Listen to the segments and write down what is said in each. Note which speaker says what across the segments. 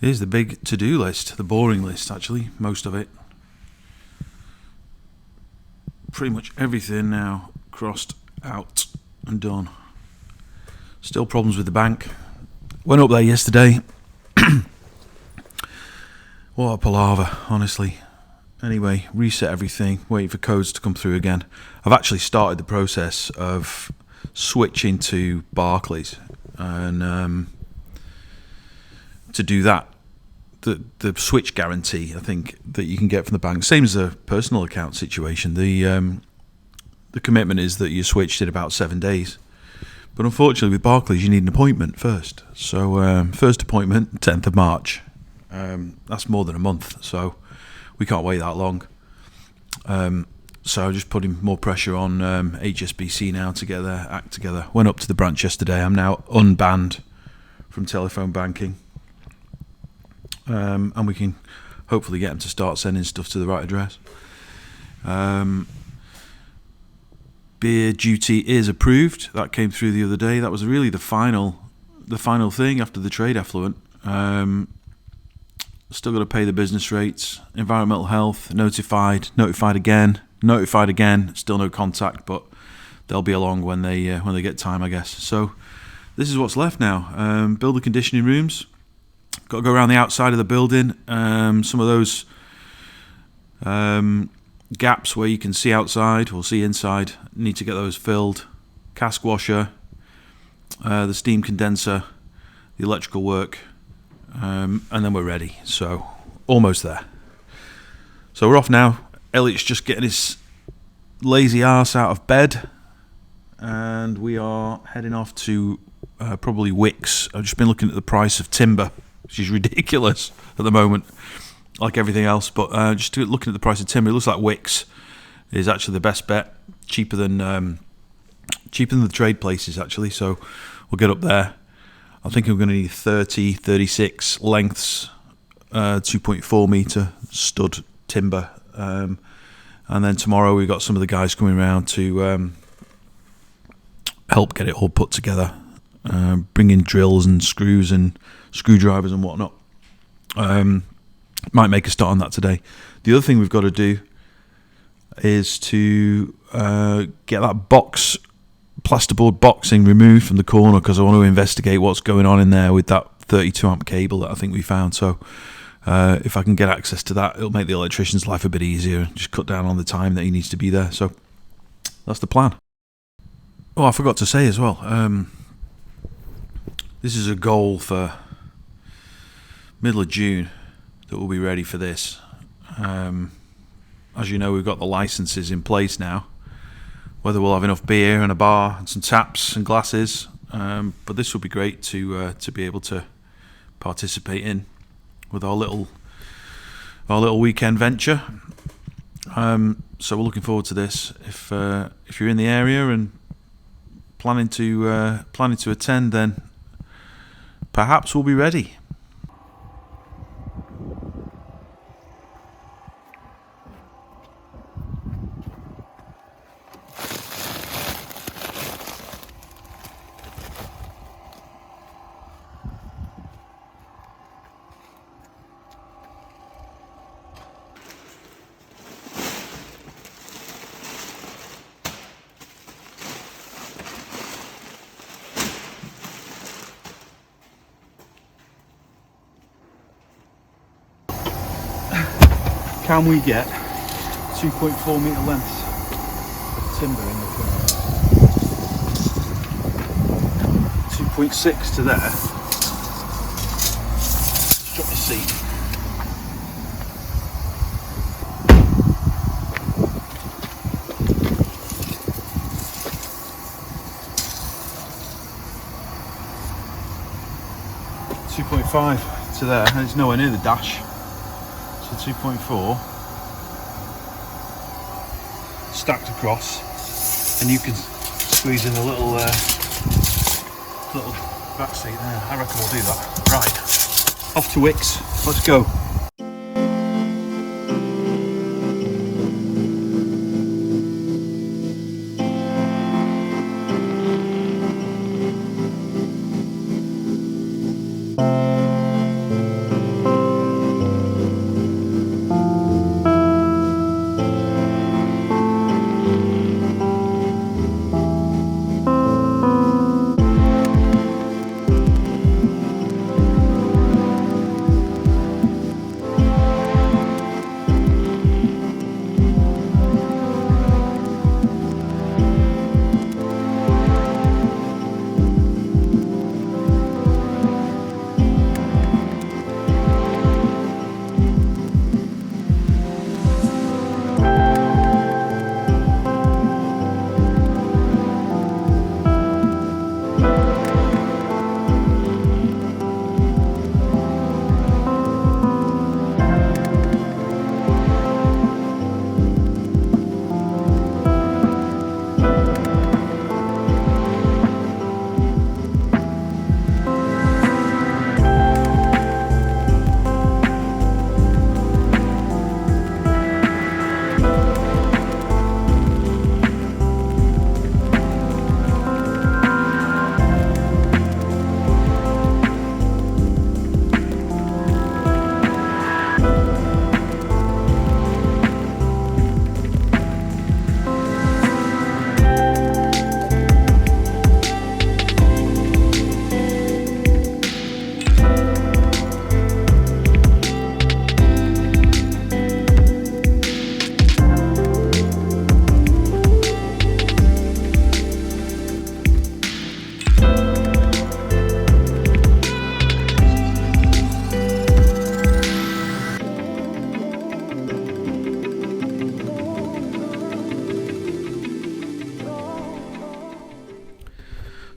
Speaker 1: Here's the big to-do list, the boring list actually, most of it. Pretty much everything now crossed out and done. Still problems with the bank. Went up there yesterday. What a palaver, honestly. Anyway, reset everything, waiting for codes to come through again. I've actually started the process of switching to Barclays, and to do that, the switch guarantee, I think, that you can get from the bank, same as a personal account situation. The commitment is that you switched in about 7 days. But unfortunately with Barclays you need an appointment first. So first appointment, 10th of March. That's more than a month, so we can't wait that long. So I'm just putting more pressure on HSBC now to get their act together. Went up to the branch yesterday. I'm now unbanned from telephone banking. And we can hopefully get them to start sending stuff to the right address. Beer duty is approved. That came through the other day. That was really the final thing after the trade effluent. Still got to pay the business rates. Environmental health notified again. Still no contact, but they'll be along when they get time, I guess. So this is what's left now. Build the conditioning rooms. Got to go around the outside of the building. Some of those gaps where you can see outside or see inside, need to get those filled. Cask washer, the steam condenser, the electrical work, and then we're ready. So almost there. So we're off now. Elliot's just getting his lazy arse out of bed, and we are heading off to probably Wickes. I've just been looking at the price of timber, which is ridiculous at the moment, like everything else. But just looking at the price of timber, it looks like Wickes is actually the best bet, cheaper than the trade places actually. So we'll get up there. I think we're going to need 36 lengths, 2.4 metre stud timber. And then tomorrow we've got some of the guys coming around to help get it all put together, bring in drills and screws and screwdrivers and whatnot. Might make a start on that today. The other thing we've got to do is to get that plasterboard boxing removed from the corner, because I want to investigate what's going on in there with that 32 amp cable that I think we found. So if I can get access to that, it'll make the electrician's life a bit easier, just cut down on the time that he needs to be there. So that's the plan. Oh, I forgot to say as well, this is a goal for middle of June that we'll be ready for this. As you know, we've got the licenses in place now. Whether we'll have enough beer and a bar and some taps and glasses, but this will be great to be able to participate in with our little weekend venture. So we're looking forward to this. If you're in the area and planning to attend, then perhaps we'll be ready. Can we get 2.4 metre lengths of timber in the corner? 2.6 to there. Let's drop the seat. .5 to there, and it's nowhere near the dash. So 2.4 stacked across, and you can squeeze in a little back seat there. I reckon we'll do that. Right, off to Wickes. Let's go.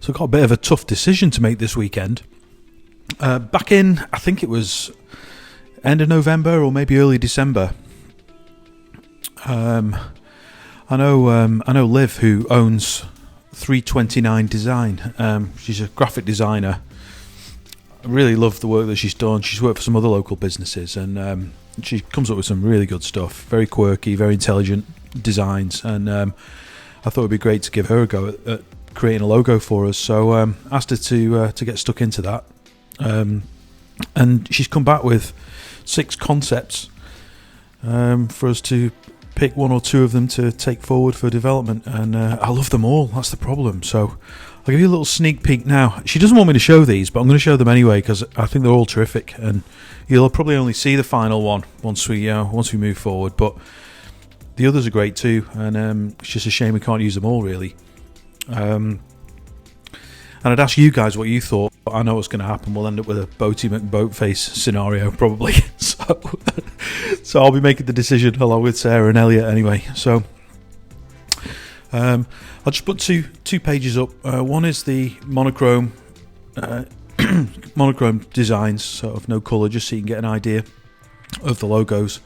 Speaker 1: So I got a bit of a tough decision to make this weekend. Back in, I think it was end of November or maybe early December. I know Liv, who owns 329 Design. She's a graphic designer. I really love the work that she's done. She's worked for some other local businesses, and she comes up with some really good stuff. Very quirky, very intelligent designs, and I thought it'd be great to give her a go at creating a logo for us. So asked her to get stuck into that, and she's come back with 6 concepts for us to pick 1 or 2 of them to take forward for development, and I love them all. That's the problem. So I'll give you a little sneak peek now. She doesn't want me to show these, but I'm going to show them anyway because I think they're all terrific, and you'll probably only see the final one once we move forward. But the others are great too, and it's just a shame we can't use them all, really. And I'd ask you guys what you thought, but I know what's going to happen. We'll end up with a Boaty McBoatface scenario probably. So I'll be making the decision along with Sarah and Elliot anyway. So I'll just put two pages up. One is the monochrome designs, sort of no colour, just so you can get an idea of the logos.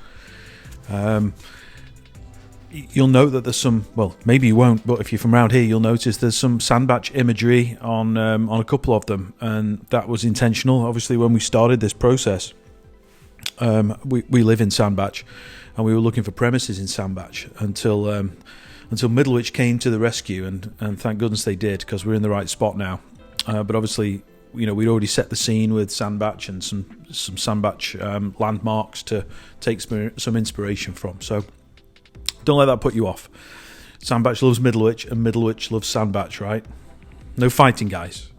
Speaker 1: You'll note that there's some, well, maybe you won't, but if you're from around here, you'll notice there's some sandbatch imagery on a couple of them, and that was intentional. Obviously, when we started this process, we live in Sandbatch, and we were looking for premises in Sandbatch until Middlewich came to the rescue, and thank goodness they did, because we're in the right spot now. But obviously, we'd already set the scene with Sandbatch and some Sandbatch landmarks to take some inspiration from. So don't let that put you off. Sandbatch loves Middlewich, and Middlewich loves Sandbatch, right? No fighting, guys.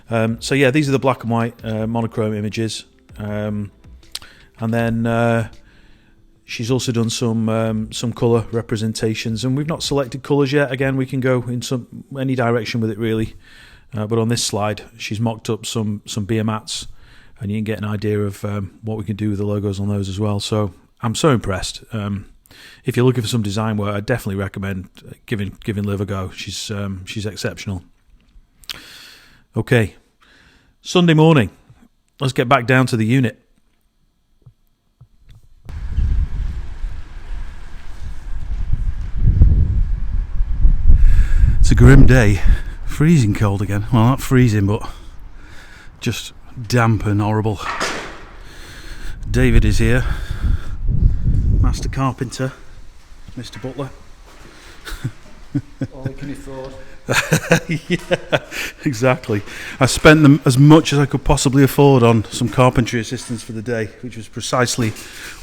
Speaker 1: So yeah, these are the black and white monochrome images. And then she's also done some colour representations, and we've not selected colours yet. Again, we can go in any direction with it, really. But on this slide, she's mocked up some beer mats, and you can get an idea of what we can do with the logos on those as well. So I'm so impressed. If you're looking for some design work, I definitely recommend giving Liv a go. She's exceptional. Okay, Sunday morning. Let's get back down to the unit. It's a grim day. Freezing cold again. Well, not freezing, but just damp and horrible. David is here. Master Carpenter. Mr. Butler.
Speaker 2: All we can afford.
Speaker 1: Yeah, exactly. I spent them as much as I could possibly afford on some carpentry assistance for the day, which was precisely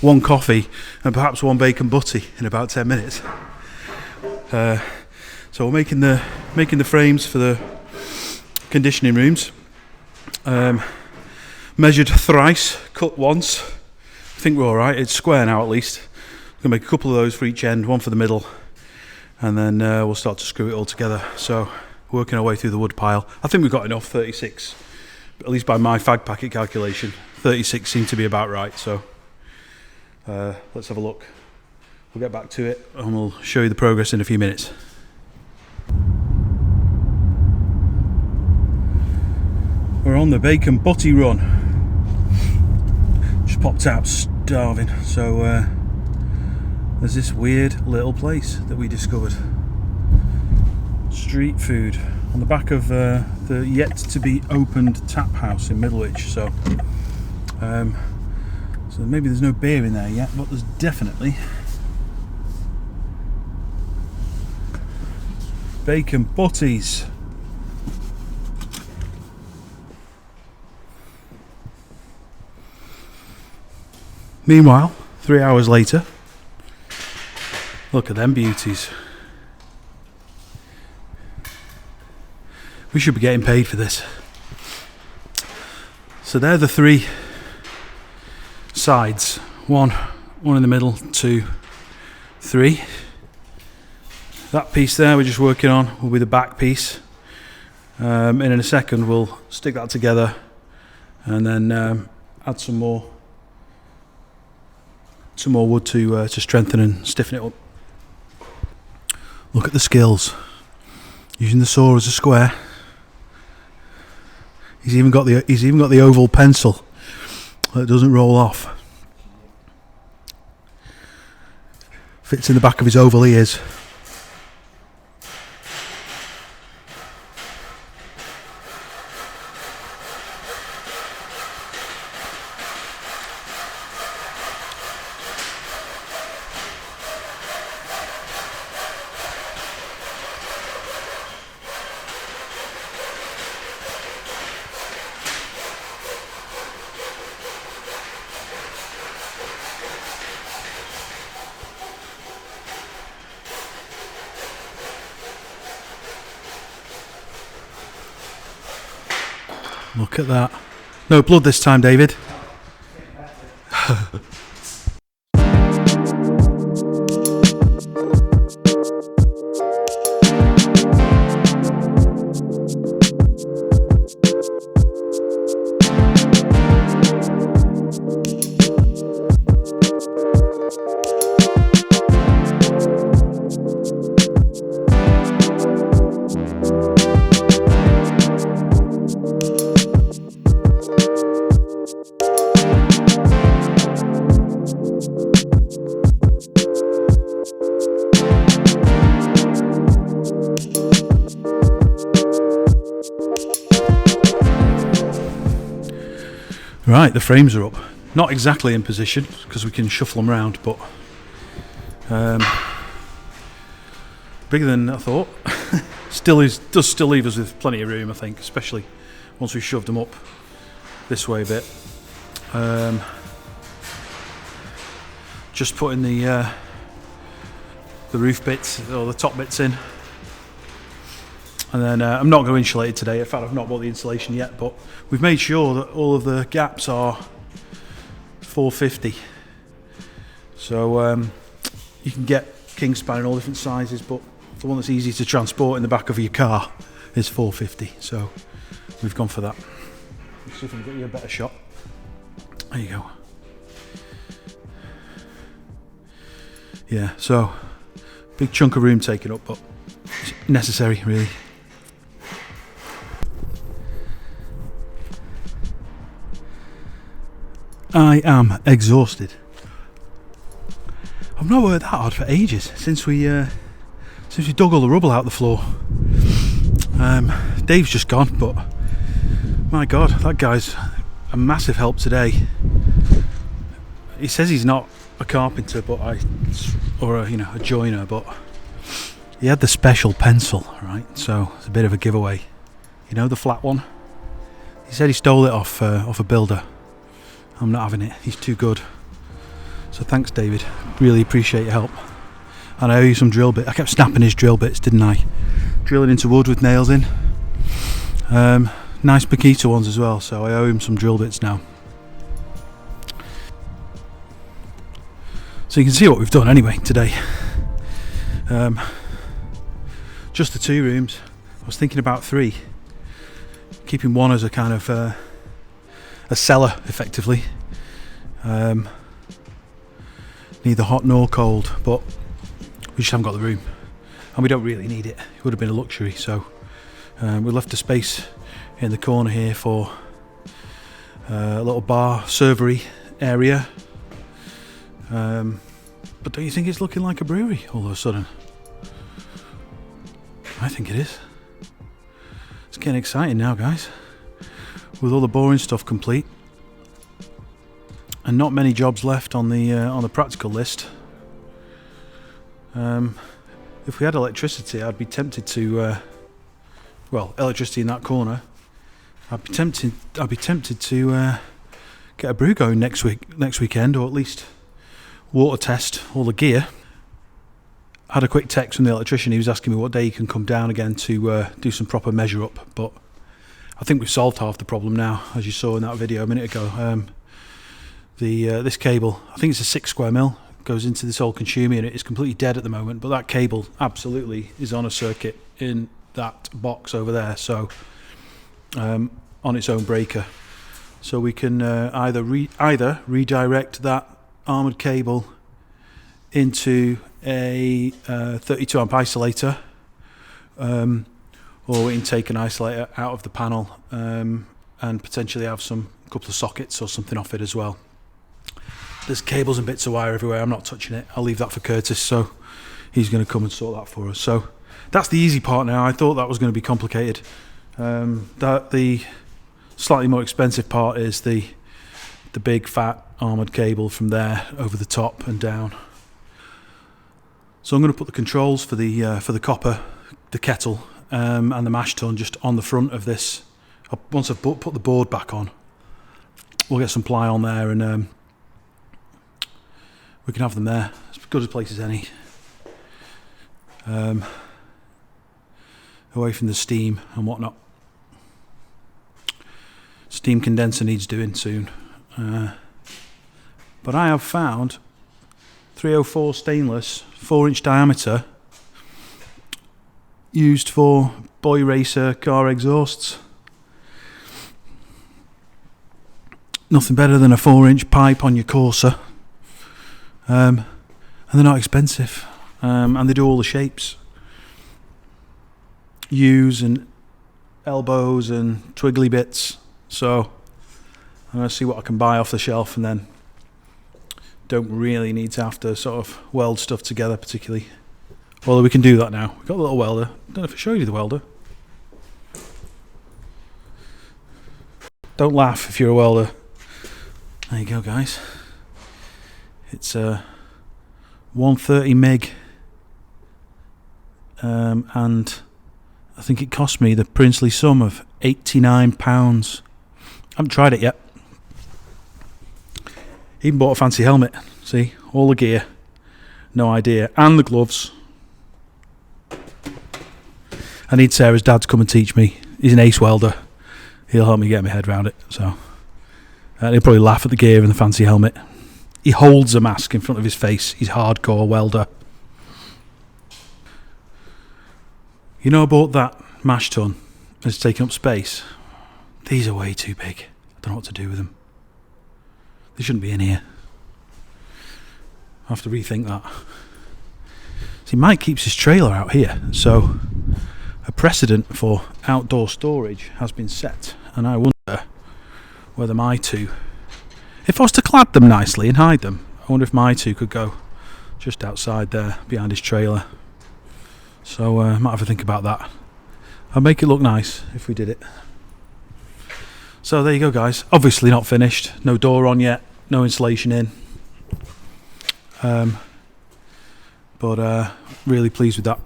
Speaker 1: 1 coffee and perhaps 1 bacon butty in about 10 minutes. So we're making the frames for the conditioning rooms. Measured thrice, cut once. I think we're all right. It's square now, at least. We're gonna make a couple of those for each end, 1 for the middle, and then we'll start to screw it all together. So working our way through the wood pile. I think we've got enough, 36, at least by my fag packet calculation. 36 seemed to be about right. So let's have a look. We'll get back to it, and we'll show you the progress in a few minutes. We're on the bacon butty run. Just popped out starving. So there's this weird little place that we discovered. Street food on the back of the yet to be opened tap house in Middlewich. So maybe there's no beer in there yet, but there's definitely bacon butties. Meanwhile, 3 hours later, look at them beauties. We should be getting paid for this. So they're the 3 sides. One in the middle, 2, 3. That piece there we're just working on will be the back piece. And in a second we'll stick that together and then add some more wood to strengthen and stiffen it up. Look at the skills. Using the saw as a square,
Speaker 2: He's even got the oval pencil that doesn't roll off. Fits in the back of his oval ears. Look at that. No blood this time, David. Right, the frames are up. Not exactly in position because we can shuffle them around, but bigger than I thought. Does still leave us with plenty of room, I think, especially once we shoved them up this way a bit. Just putting the roof bits or the top bits in, and then I'm not going to insulate it today. In fact, I've not bought the insulation yet, but we've made sure that all of the gaps are 450. So you can get Kingspan in all different sizes, but the one that's easy to transport in the back of your car is 450. So we've gone for that. Let's see if we can get you a better shot. There you go. Yeah, so big chunk of room taken up, but it's necessary, really. I am exhausted. I've not worked that hard for ages since we dug all the rubble out the floor. Dave's just gone, but my God, that guy's a massive help today. He says he's not a carpenter, but a joiner, but he had the special pencil, right? So it's a bit of a giveaway. You know, the flat one. He said he stole it off a builder. I'm not having it. He's too good. So thanks, David. Really appreciate your help. And I owe you some drill bits. I kept snapping his drill bits, didn't I? Drilling into wood with nails in. Nice Makita ones as well. So I owe him some drill bits now. So you can see what we've done anyway today. Just the 2 rooms. I was thinking about 3. Keeping one as a kind of a cellar, effectively. Neither hot nor cold, but we just haven't got the room, and we don't really need it. It would have been a luxury, so we left a space in the corner here for a little bar servery area. But don't you think it's looking like a brewery all of a sudden? I think it is. It's getting exciting now, guys. With all the boring stuff complete, and not many jobs left on the practical list. If we had electricity, I'd be tempted to. Electricity in that corner. I'd be tempted to get a brew going next weekend, or at least water test all the gear. I had a quick text from the electrician. He was asking me what day he can come down again to do some proper measure up, but I think we've solved half the problem now, as you saw in that video a minute ago. This cable, I think it's a 6 square mil, goes into this old consumer unit. It's completely dead at the moment, but that cable absolutely is on a circuit in that box over there, so on its own breaker. So we can either redirect that armoured cable into a 32 amp isolator, or we can take an isolator out of the panel and potentially have a couple of sockets or something off it as well. There's cables and bits of wire everywhere. I'm not touching it. I'll leave that for Curtis, so he's going to come and sort that for us. So that's the easy part now. I thought that was going to be complicated. The slightly more expensive part is the big fat armoured cable from there over the top and down. So I'm going to put the controls for the copper, the kettle, and the mash tun just on the front of this. Once I've put the board back on, we'll get some ply on there, and we can have them there. As good a place as any. Away from the steam and whatnot. Steam condenser needs doing soon. But I have found 304 stainless, 4-inch diameter, used for boy racer car exhausts. Nothing better than a 4-inch pipe on your Corsa. And they're not expensive. And they do all the shapes. U's and elbows and twiggly bits. So I'm going to see what I can buy off the shelf, and then don't really need to have to sort of weld stuff together particularly. Although we can do that now. We've got a little welder. Don't know if I showed you the welder. Don't laugh if you're a welder. There you go, guys. It's 130 meg, and I think it cost me the princely sum of £89. I haven't tried it yet. Even bought a fancy helmet. See, all the gear. No idea. And the gloves. I need Sarah's dad to come and teach me. He's an ace welder. He'll help me get my head around it. So he'll probably laugh at the gear and the fancy helmet. He holds a mask in front of his face. He's hardcore welder. You know, I bought that mash tun. It's taking up space. These are way too big. I don't know what to do with them. They shouldn't be in here. I have to rethink that. See, Mike keeps his trailer out here, so a precedent for outdoor storage has been set, and I wonder whether my two, if I was to clad them nicely and hide them, I wonder if my two could go just outside there behind his trailer. So I might have to think about that. I'd make it look nice if we did it. So there you go, guys. Obviously not finished. No door on yet. No insulation in. But really pleased with that.